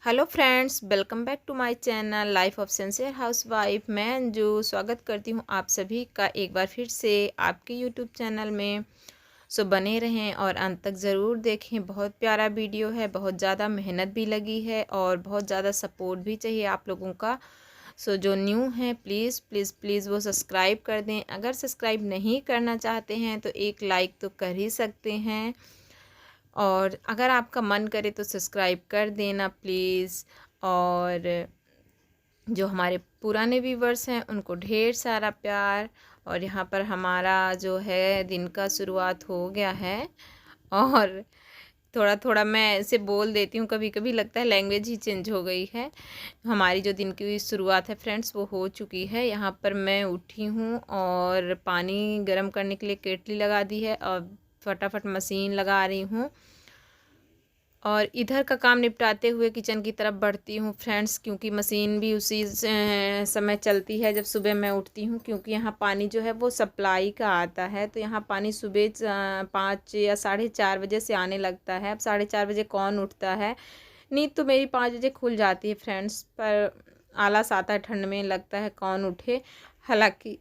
Hello friends, welcome back to my channel life of sincere housewife. मैं अंजू स्वागत करती हूँ आप सभी का एक बार फिर से आपके यूट्यूब चैनल में। सो बने रहें और अंत तक ज़रूर देखें। बहुत प्यारा वीडियो है, बहुत ज़्यादा मेहनत भी लगी है और बहुत ज़्यादा सपोर्ट भी चाहिए आप लोगों का। सो जो न्यू हैं प्लीज़ प्लीज़ प्लीज़ वो सब्सक्राइब कर दें। अगर सब्सक्राइब नहीं करना चाहते हैं तो एक लाइक तो कर ही सकते हैं, और अगर आपका मन करे तो सब्सक्राइब कर देना प्लीज़। और जो हमारे पुराने व्यूवर्स हैं उनको ढेर सारा प्यार। और यहाँ पर हमारा जो है दिन का शुरुआत हो गया है, और थोड़ा थोड़ा मैं ऐसे बोल देती हूँ, कभी कभी लगता है लैंग्वेज ही चेंज हो गई है। हमारी जो दिन की शुरुआत है फ्रेंड्स वो हो चुकी है। यहाँ पर मैं उठी हूँ और पानी गर्म करने के लिए केटली लगा दी है और फटाफट मशीन लगा रही हूँ, और इधर का काम निपटाते हुए किचन की तरफ बढ़ती हूँ फ्रेंड्स, क्योंकि मशीन भी उसी समय चलती है जब सुबह मैं उठती हूँ। क्योंकि यहाँ पानी जो है वो सप्लाई का आता है, तो यहाँ पानी सुबह 5 या 4:30 बजे से आने लगता है। अब 4:30 बजे कौन उठता है। नींद तो मेरी 5 बजे खुल जाती है फ्रेंड्स, पर आलस आता है, ठंड में लगता है कौन उठे। हालांकि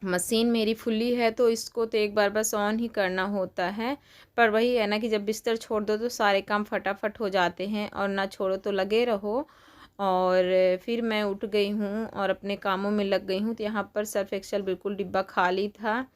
मशीन मेरी फुल्ली है तो इसको तो एक बार बस ऑन ही करना होता है। पर वही है ना कि जब बिस्तर छोड़ दो तो सारे काम फटाफट हो जाते हैं, और ना छोड़ो तो लगे रहो। और फिर मैं उठ गई हूँ और अपने कामों में लग गई हूँ। तो यहाँ पर सर्फ एक्सेल बिल्कुल डिब्बा खाली था,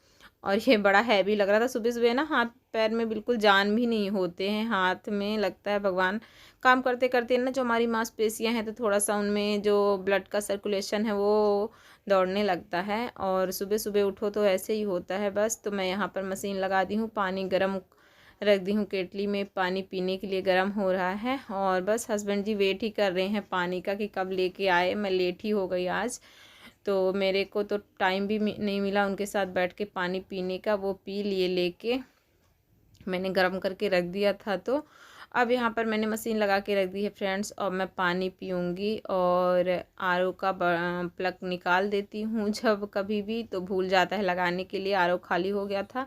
और ये बड़ा हैवी लग रहा था। सुबह सुबह ना हाथ पैर में बिल्कुल जान भी नहीं होते हैं, हाथ में लगता है भगवान। काम करते करते ना जो हमारी मांसपेशियां हैं तो थोड़ा सा उनमें जो ब्लड का सर्कुलेशन है वो दौड़ने लगता है, और सुबह सुबह उठो तो ऐसे ही होता है बस। तो मैं यहाँ पर मशीन लगा दी हूँ, पानी गर्म रख दी हूँ केटली में, पानी पीने के लिए गर्म हो रहा है। और बस हस्बैंड जी वेट ही कर रहे हैं पानी का कि कब लेके आए। मैं लेट ही हो गई आज, तो मेरे को तो टाइम भी नहीं मिला उनके साथ बैठ के पानी पीने का। वो पी लिए लेके, मैंने गर्म करके रख दिया था। तो अब यहाँ पर मैंने मशीन लगा के रख दी है फ्रेंड्स, और मैं पानी पीऊँगी। और आरओ का प्लग निकाल देती हूँ जब कभी भी तो भूल जाता है लगाने के लिए, आरओ खाली हो गया था।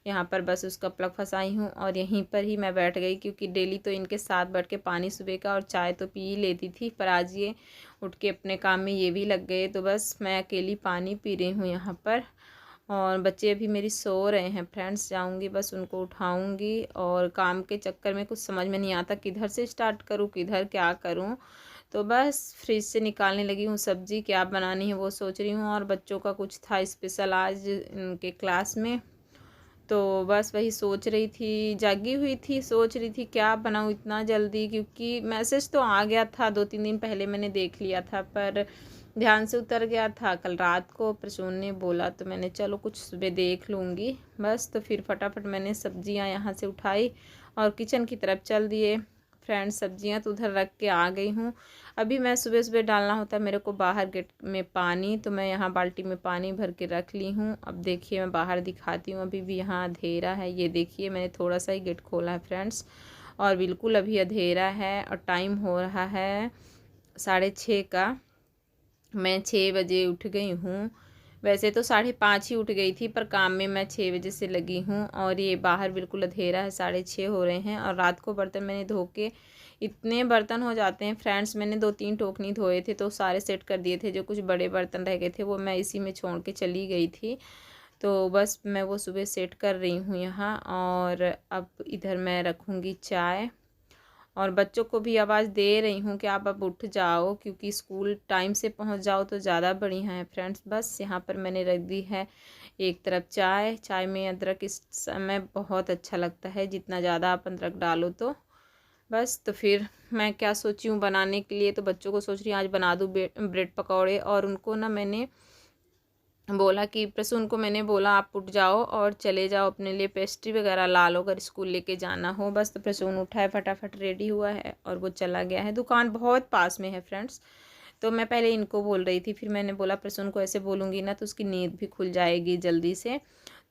यहाँ पर बस उसका प्लग फंसाई हूँ और यहीं पर ही मैं बैठ गई, क्योंकि डेली तो इनके साथ बैठ के पानी सुबह का और चाय तो पी ही लेती थी, पर आज ये उठ के अपने काम में ये भी लग गए, तो बस मैं अकेली पानी पी रही हूँ यहाँ पर। और बच्चे अभी मेरी सो रहे हैं फ्रेंड्स, जाऊंगी बस उनको उठाऊंगी। और काम के चक्कर में कुछ समझ में नहीं आता किधर से स्टार्ट करूँ, किधर क्या करूँ। तो बस फ्रिज से निकालने लगी हूँ सब्ज़ी, क्या बनानी है वो सोच रही हूँ। और बच्चों का कुछ था स्पेशल आज इनके क्लास में, तो बस वही सोच रही थी, जागी हुई थी, सोच रही थी क्या बनाऊँ इतना जल्दी। क्योंकि मैसेज तो आ गया था, 2-3 दिन पहले मैंने देख लिया था, पर ध्यान से उतर गया था। कल रात को प्रसून ने बोला तो मैंने चलो कुछ सुबह देख लूँगी बस। तो फिर फटाफट मैंने सब्जियां यहाँ से उठाई और किचन की तरफ चल दिए फ्रेंड्स। सब्जियां तो उधर रख के आ गई हूँ। अभी मैं सुबह सुबह डालना होता है मेरे को बाहर गेट में पानी, तो मैं यहाँ बाल्टी में पानी भर के रख ली हूँ। अब देखिए मैं बाहर दिखाती हूँ, अभी भी यहाँ अंधेरा है। ये देखिए मैंने थोड़ा सा ही गेट खोला है फ्रेंड्स, और बिल्कुल अभी अंधेरा है। और टाइम हो रहा है 6:30 का। मैं 6 बजे उठ गई हूँ। वैसे तो 5:30 ही उठ गई थी, पर काम में मैं 6 बजे से लगी हूँ। और ये बाहर बिल्कुल अंधेरा है, 6:30 हो रहे हैं। और रात को बर्तन मैंने धो के, इतने बर्तन हो जाते हैं फ्रेंड्स। मैंने 2-3 टोकनी धोए थे तो सारे सेट कर दिए थे। जो कुछ बड़े बर्तन रह गए थे वो मैं इसी में छोड़ के चली गई थी, तो बस मैं वो सुबह सेट कर रही हूँ यहाँ। और अब इधर मैं रखूँगी चाय, और बच्चों को भी आवाज़ दे रही हूँ कि आप अब उठ जाओ, क्योंकि स्कूल टाइम से पहुँच जाओ तो ज़्यादा बढ़िया है फ्रेंड्स। बस यहाँ पर मैंने रख दी है एक तरफ चाय। चाय में अदरक इस समय बहुत अच्छा लगता है, जितना ज़्यादा आप अदरक डालो तो बस। तो फिर मैं क्या सोची हूँ बनाने के लिए, तो बच्चों को सोच रही हूँ आज बना दूँ ब्रेड पकौड़े। और उनको ना मैंने बोला कि प्रसून को मैंने बोला आप उठ जाओ और चले जाओ अपने लिए पेस्ट्री वगैरह ला लो अगर स्कूल लेके जाना हो। बस तो प्रसून उठा है, फटाफट रेडी हुआ है और वो चला गया है। दुकान बहुत पास में है फ्रेंड्स, तो मैं पहले इनको बोल रही थी, फिर मैंने बोला प्रसून को ऐसे बोलूँगी ना तो उसकी नींद भी खुल जाएगी जल्दी से।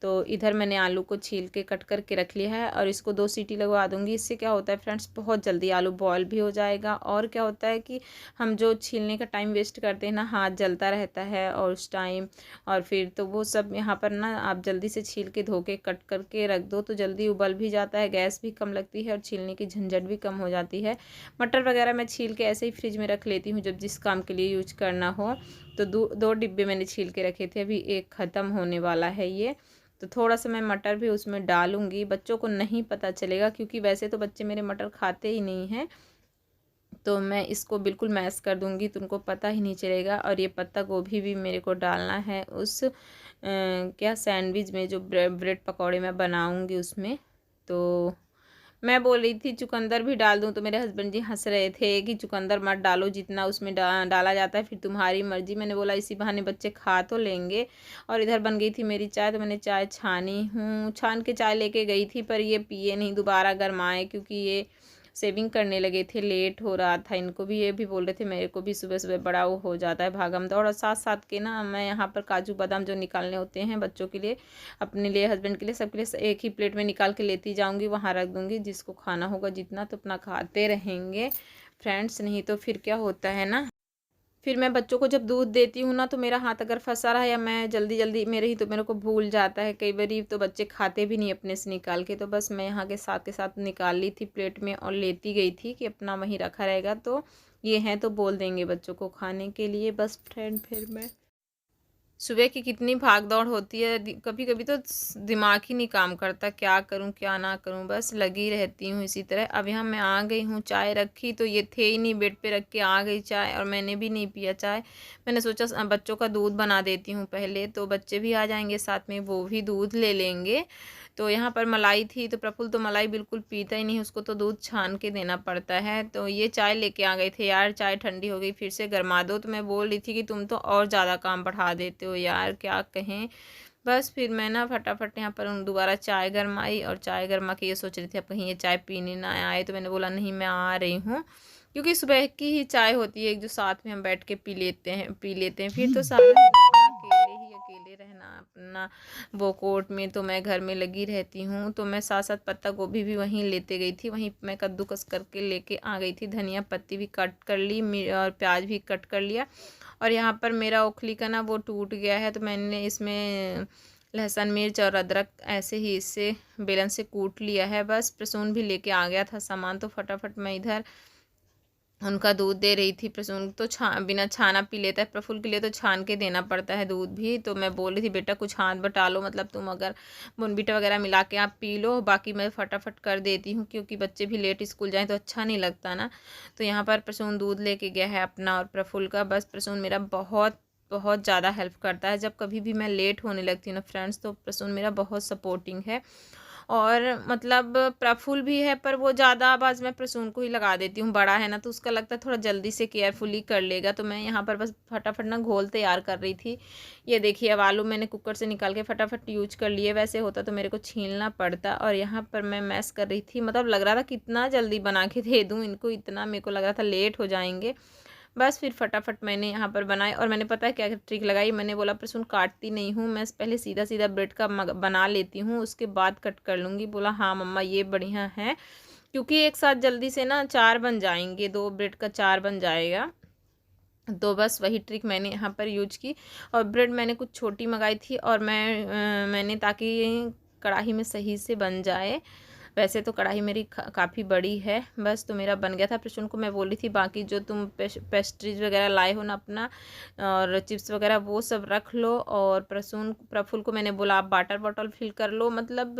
तो इधर मैंने आलू को छील के कट करके रख लिया है और इसको 2 सीटी लगवा दूँगी। इससे क्या होता है फ्रेंड्स, बहुत जल्दी आलू बॉयल भी हो जाएगा। और क्या होता है कि हम जो छीलने का टाइम वेस्ट करते हैं ना, हाथ जलता रहता है और उस टाइम, और फिर तो वो सब यहाँ पर ना आप जल्दी से छील के धो के कट करके रख दो तो जल्दी उबल भी जाता है, गैस भी कम लगती है और छीलने की झंझट भी कम हो जाती है। मटर वगैरह मैं छील के ऐसे ही फ्रिज में रख लेती हूँ जब जिस काम के लिए यूज करना हो। तो दो डिब्बे मैंने छील के रखे थे, अभी एक ख़त्म होने वाला है ये। तो थोड़ा सा मैं मटर भी उसमें डालूंगी, बच्चों को नहीं पता चलेगा क्योंकि वैसे तो बच्चे मेरे मटर खाते ही नहीं हैं। तो मैं इसको बिल्कुल मैश कर दूंगी तो उनको पता ही नहीं चलेगा। और ये पत्ता गोभी भी मेरे को डालना है उस क्या सैंडविच में, जो ब्रेड पकौड़े मैं बनाऊंगी उसमें। तो मैं बोल रही थी चुकंदर भी डाल दूं तो मेरे हस्बैंड जी हंस रहे थे कि चुकंदर मत डालो, जितना उसमें डाला जाता है फिर तुम्हारी मर्जी। मैंने बोला इसी बहाने बच्चे खा तो लेंगे। और इधर बन गई थी मेरी चाय, तो मैंने चाय छानी हूँ, छान के चाय लेके गई थी पर ये पिए नहीं, दोबारा गरमाए क्योंकि ये सेविंग करने लगे थे, लेट हो रहा था इनको भी। ये भी बोल रहे थे मेरे को भी सुबह सुबह बड़ा वो हो जाता है भागम दौड़। और साथ साथ के ना मैं यहाँ पर काजू बादाम जो निकालने होते हैं बच्चों के लिए, अपने लिए, हस्बैंड के लिए, सबके लिए एक ही प्लेट में निकाल के लेती जाऊँगी, वहाँ रख दूँगी। जिसको खाना होगा जितना तो अपना खाते रहेंगे फ्रेंड्स, नहीं तो फिर क्या होता है ना, फिर मैं बच्चों को जब दूध देती हूँ ना तो मेरा हाथ अगर फंसा रहा या मैं जल्दी जल्दी मेरे को भूल जाता है कई बारी, तो बच्चे खाते भी नहीं अपने से निकाल के। तो बस मैं यहाँ के साथ निकाल ली थी प्लेट में और लेती गई थी कि अपना वहीं रखा रहेगा तो ये हैं तो बोल देंगे बच्चों को खाने के लिए। बस फ्रेंड फिर मैं सुबह की कितनी भाग दौड़ होती है, कभी कभी तो दिमाग ही नहीं काम करता क्या करूं क्या ना करूं, बस लगी रहती हूँ इसी तरह। अब यहाँ मैं आ गई हूँ, चाय रखी तो ये थे ही नहीं, बेड पे रख के आ गई चाय और मैंने भी नहीं पिया चाय। मैंने सोचा बच्चों का दूध बना देती हूँ पहले, तो बच्चे भी आ जाएंगे साथ में, वो भी दूध ले लेंगे। तो यहाँ पर मलाई थी तो प्रफुल्ल तो मलाई बिल्कुल पीता ही नहीं, उसको तो दूध छान के देना पड़ता है। तो ये चाय लेके आ गए थे यार, चाय ठंडी हो गई फिर से गरमा दो। तो मैं बोल रही थी कि तुम तो और ज़्यादा काम बढ़ा देते हो यार, क्या कहें। बस फिर मैं ना फटाफट यहाँ पर दोबारा चाय गरमाई और चाय गरमा के ये सोच रही थी अब कहीं ये चाय पीने ना आए। तो मैंने बोला नहीं मैं आ रही हूँ, क्योंकि सुबह की ही चाय होती है एक जो साथ में हम बैठ के पी लेते हैं फिर तो सारा अकेले रहना अपना वो कोर्ट में। तो मैं घर में लगी रहती हूँ। तो मैं साथ साथ पत्ता गोभी भी वहीं लेते गई थी, वहीं मैं कद्दूकस करके लेके आ गई थी, धनिया पत्ती भी कट कर ली और प्याज भी कट कर लिया। और यहाँ पर मेरा ओखली का ना वो टूट गया है तो मैंने इसमें लहसुन मिर्च और अदरक ऐसे ही इससे बेलन से कूट लिया है। बस प्रसून भी लेके आ गया था सामान, तो फटाफट मैं इधर उनका दूध दे रही थी। प्रसून तो बिना छाना पी लेता है, प्रफुल्ल के लिए तो छान के देना पड़ता है दूध भी। तो मैं बोल रही थी बेटा कुछ हाथ बटा लो, मतलब तुम अगर बोनबीटा वगैरह मिला के आप पी लो, बाकी मैं फटाफट कर देती हूँ क्योंकि बच्चे भी लेट स्कूल जाएँ तो अच्छा नहीं लगता ना। तो यहाँ पर प्रसून दूध लेके गया है अपना और प्रफुल्ल का। बस प्रसून मेरा बहुत बहुत ज़्यादा हेल्प करता है, जब कभी भी मैं लेट होने लगती हूँ ना फ्रेंड्स तो प्रसून मेरा बहुत सपोर्टिंग है। और मतलब प्रफुल्ल भी है पर वो ज़्यादा आवाज़ मैं प्रसून को ही लगा देती हूँ, बड़ा है ना तो उसका लगता है थोड़ा जल्दी से केयरफुली कर लेगा। तो मैं यहाँ पर बस फटाफट ना घोल तैयार कर रही थी। ये देखिए अब आलू मैंने कुकर से निकाल के फटाफट यूज कर लिए, वैसे होता तो मेरे को छीलना पड़ता। और यहाँ पर मैं मैश कर रही थी, मतलब लग रहा था कितना जल्दी बना के दे दूँ इनको, इतना मेरे को लग रहा था लेट हो जाएंगे। बस फिर फटाफट मैंने यहाँ पर बनाए। और मैंने पता है क्या ट्रिक लगाई, मैंने बोला प्रसून काटती नहीं हूँ मैं, पहले सीधा सीधा ब्रेड का बना लेती हूँ उसके बाद कट कर लूँगी। बोला हाँ मम्मा ये बढ़िया है, क्योंकि एक साथ जल्दी से ना 4 बन जाएंगे, 2 ब्रेड का 4 बन जाएगा। तो बस वही ट्रिक मैंने यहाँ पर यूज की। और ब्रेड मैंने कुछ छोटी मंगाई थी और मैंने ताकि कढ़ाई में सही से बन जाए। वैसे तो कढ़ाई मेरी काफ़ी बड़ी है। बस तो मेरा बन गया था। प्रसून को मैं बोली थी बाकी जो तुम पेस्ट्रीज वगैरह लाए हो ना अपना और चिप्स वगैरह वो सब रख लो। और प्रफुल्ल को मैंने बोला आप वाटर बॉटल फिल कर लो, मतलब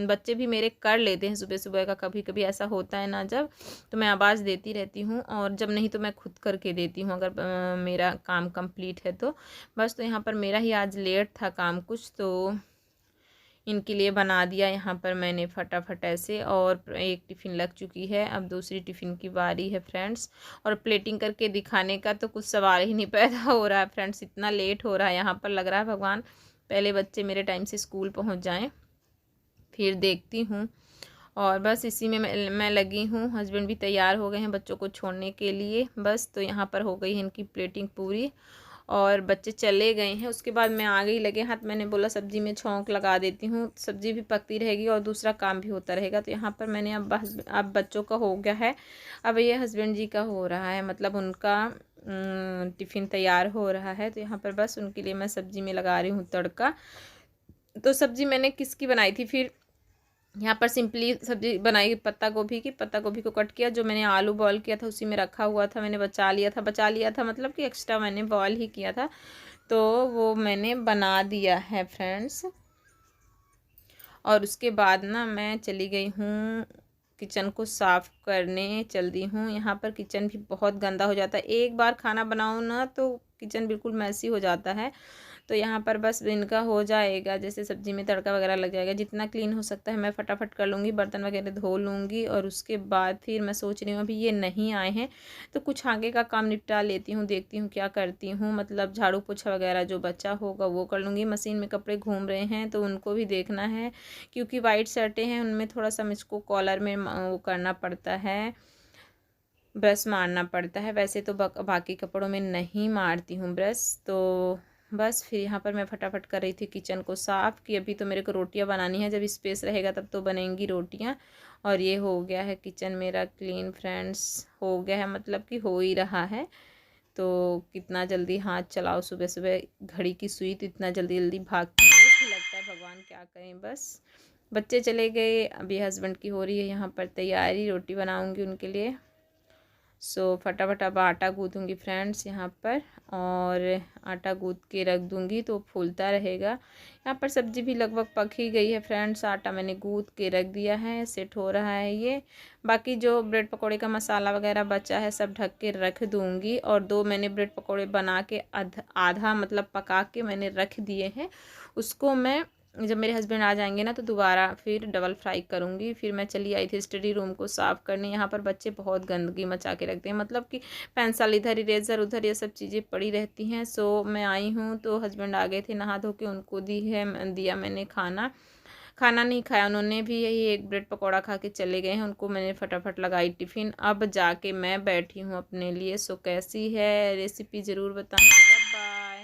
बच्चे भी मेरे कर लेते हैं सुबह सुबह का, कभी कभी ऐसा होता है ना जब, तो मैं आवाज़ देती रहती हूँ और जब नहीं तो मैं खुद करके देती हूँ अगर मेरा काम कंप्लीट है तो। बस तो यहाँ पर मेरा ही आज लेट था काम कुछ, तो इनके लिए बना दिया यहाँ पर मैंने फटाफट ऐसे। और एक टिफ़िन लग चुकी है, अब दूसरी टिफ़िन की बारी है फ्रेंड्स। और प्लेटिंग करके दिखाने का तो कुछ सवाल ही नहीं पैदा हो रहा है फ्रेंड्स, इतना लेट हो रहा है यहाँ पर, लग रहा है भगवान पहले बच्चे मेरे टाइम से स्कूल पहुँच जाएँ फिर देखती हूँ। और बस इसी में मैं लगी हूँ। हस्बैंड भी तैयार हो गए हैं बच्चों को छोड़ने के लिए। बस तो यहाँ पर हो गई है इनकी प्लेटिंग पूरी। और बच्चे चले गए हैं। उसके बाद मैं आ गई लगे हाथ, मैंने बोला सब्ज़ी में छौंक लगा देती हूँ, सब्ज़ी भी पकती रहेगी और दूसरा काम भी होता रहेगा। तो यहाँ पर मैंने अब बच्चों का हो गया है, अब ये हस्बैंड जी का हो रहा है, मतलब उनका टिफ़िन तैयार हो रहा है। तो यहाँ पर बस उनके लिए मैं सब्ज़ी में लगा रही हूँ तड़का। तो सब्ज़ी मैंने किसकी बनाई थी, फिर यहाँ पर सिंपली सब्ज़ी बनाई पत्ता गोभी की। पत्ता गोभी को कट किया, जो मैंने आलू बॉयल किया था उसी में रखा हुआ था, मैंने बचा लिया था मतलब कि एक्स्ट्रा मैंने बॉयल ही किया था, तो वो मैंने बना दिया है फ्रेंड्स। और उसके बाद ना मैं चली गई हूँ किचन को साफ़ करने चल दी हूँ। यहाँ पर किचन भी बहुत गंदा हो जाता है, एक बार खाना बनाऊँ ना तो किचन बिल्कुल मैसी हो जाता है। तो यहाँ पर बस इनका हो जाएगा, जैसे सब्ज़ी में तड़का वगैरह लग जाएगा, जितना क्लीन हो सकता है मैं फटाफट कर लूँगी, बर्तन वगैरह धो लूँगी। और उसके बाद फिर मैं सोच रही हूँ अभी ये नहीं आए हैं तो कुछ आगे का काम निपटा लेती हूँ, देखती हूँ क्या करती हूँ, मतलब झाड़ू पोछा वगैरह जो बचा होगा वो कर लूँगी। मशीन में कपड़े घूम रहे हैं तो उनको भी देखना है, क्योंकि वाइट शर्टें हैं उनमें थोड़ा सा मुझको कॉलर में वो करना पड़ता है, ब्रश मारना पड़ता है। वैसे तो बाकी कपड़ों में नहीं मारती हूँ ब्रश। तो बस फिर यहाँ पर मैं फटाफट कर रही थी किचन को साफ़, कि अभी तो मेरे को रोटियाँ बनानी है, जब स्पेस रहेगा तब तो बनेंगी रोटियाँ। और ये हो गया है किचन मेरा क्लीन फ्रेंड्स, हो गया है मतलब कि हो ही रहा है। तो कितना जल्दी हाथ चलाओ, सुबह सुबह घड़ी की सुई तो इतना जल्दी जल्दी भागती है कि लगता है भगवान क्या करें। बस बच्चे चले गए, अभी हस्बैंड की हो रही है यहाँ पर तैयारी, रोटी बनाऊँगी उनके लिए। सो फटाफट अब आटा गूँथूँगी फ्रेंड्स यहाँ पर, और आटा गूँथ के रख दूँगी तो फूलता रहेगा। यहाँ पर सब्ज़ी भी लगभग पक ही गई है फ्रेंड्स, आटा मैंने गूँथ के रख दिया है, सेट हो रहा है ये। बाकी जो ब्रेड पकोड़े का मसाला वगैरह बचा है सब ढक के रख दूँगी। और 2 मैंने ब्रेड पकोड़े बना के आधा मतलब पका के मैंने रख दिए हैं, उसको मैं जब मेरे हस्बैंड आ जाएंगे ना तो दोबारा फिर डबल फ्राई करूँगी। फिर मैं चली आई थी स्टडी रूम को साफ़ करने, यहाँ पर बच्चे बहुत गंदगी मचा के रखते हैं, मतलब कि पेंसिल इधर, इरेज़र उधर, ये सब चीज़ें पड़ी रहती हैं। सो मैं आई हूँ तो हस्बैंड आ गए थे, नहा धो के उनको दिया मैंने खाना। खाना नहीं खाया उन्होंने भी, यही एक ब्रेड पकौड़ा खा के चले गए हैं, उनको मैंने फटाफट लगाई टिफ़िन। अब जाके मैं बैठी हूँ अपने लिए। सो कैसी है रेसिपी ज़रूर बताना।